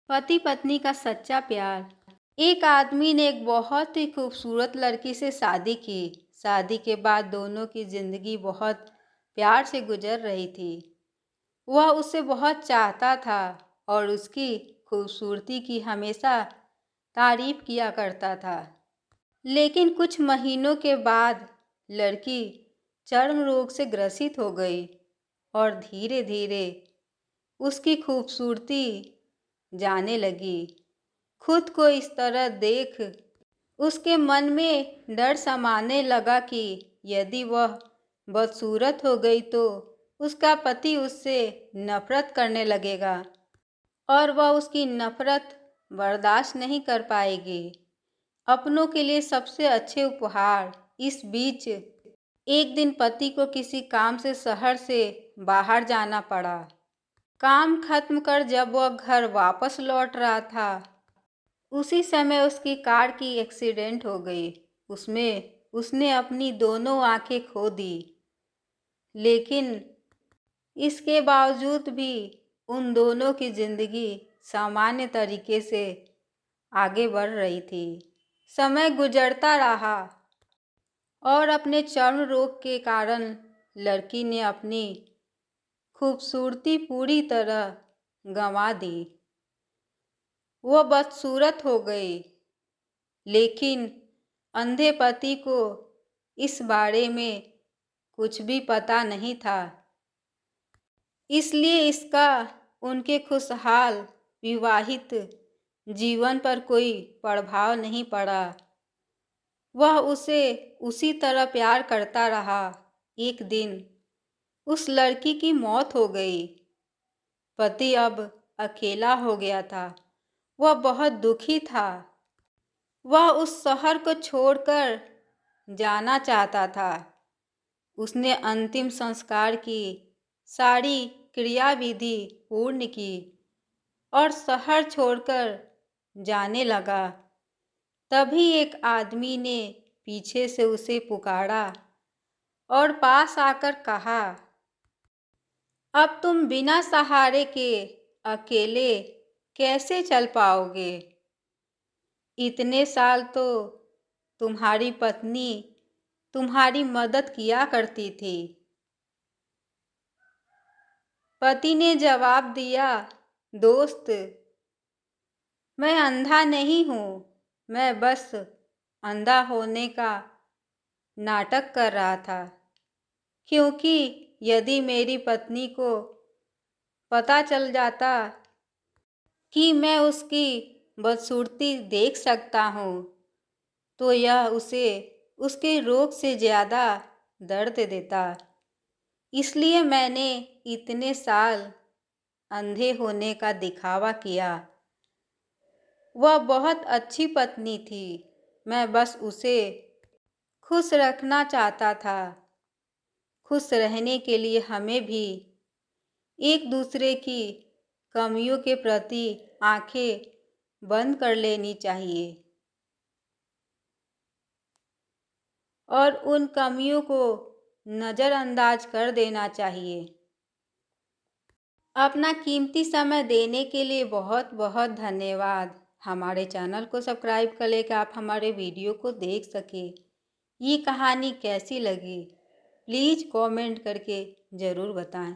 पति पत्नी का सच्चा प्यार। एक आदमी ने एक बहुत ही खूबसूरत लड़की से शादी की। शादी के बाद दोनों की जिंदगी बहुत प्यार से गुजर रही थी। वह उसे बहुत चाहता था और उसकी खूबसूरती की हमेशा तारीफ किया करता था। लेकिन कुछ महीनों के बाद लड़की चर्म रोग से ग्रसित हो गई और धीरे धीरे उसकी खूबसूरती जाने लगी। खुद को इस तरह देख उसके मन में डर समाने लगा कि यदि वह बदसूरत हो गई तो उसका पति उससे नफरत करने लगेगा और वह उसकी नफरत बर्दाश्त नहीं कर पाएगी। अपनों के लिए सबसे अच्छे उपहार। इस बीच एक दिन पति को किसी काम से शहर से बाहर जाना पड़ा। काम खत्म कर जब वह घर वापस लौट रहा था, उसी समय उसकी कार की एक्सीडेंट हो गई। उसमें उसने अपनी दोनों आंखें खो दी। लेकिन इसके बावजूद भी उन दोनों की जिंदगी सामान्य तरीके से आगे बढ़ रही थी। समय गुजरता रहा और अपने चर्म रोग के कारण लड़की ने अपनी खूबसूरती पूरी तरह गंवा दी। वह बदसूरत हो गई। लेकिन अंधे पति को इस बारे में कुछ भी पता नहीं था, इसलिए इसका उनके खुशहाल विवाहित जीवन पर कोई प्रभाव नहीं पड़ा। वह उसे उसी तरह प्यार करता रहा। एक दिन उस लड़की की मौत हो गई। पति अब अकेला हो गया था। वह बहुत दुखी था। वह उस शहर को छोड़कर जाना चाहता था। उसने अंतिम संस्कार की सारी क्रियाविधि पूर्ण की और शहर छोड़कर जाने लगा। तभी एक आदमी ने पीछे से उसे पुकारा और पास आकर कहा, अब तुम बिना सहारे के अकेले कैसे चल पाओगे? इतने साल तो तुम्हारी पत्नी तुम्हारी मदद किया करती थी। पति ने जवाब दिया, दोस्त, मैं अंधा नहीं हूँ। मैं बस अंधा होने का नाटक कर रहा था, क्योंकि यदि मेरी पत्नी को पता चल जाता कि मैं उसकी बदसूरती देख सकता हूँ, तो यह उसे उसके रोग से ज़्यादा दर्द देता। इसलिए मैंने इतने साल अंधे होने का दिखावा किया। वह बहुत अच्छी पत्नी थी। मैं बस उसे खुश रखना चाहता था। खुश रहने के लिए हमें भी एक दूसरे की कमियों के प्रति आंखें बंद कर लेनी चाहिए और उन कमियों को नज़रअंदाज कर देना चाहिए। अपना कीमती समय देने के लिए बहुत बहुत धन्यवाद। हमारे चैनल को सब्सक्राइब कर लेकर आप हमारे वीडियो को देख सकें। ये कहानी कैसी लगी प्लीज़ कमेंट करके ज़रूर बताएं।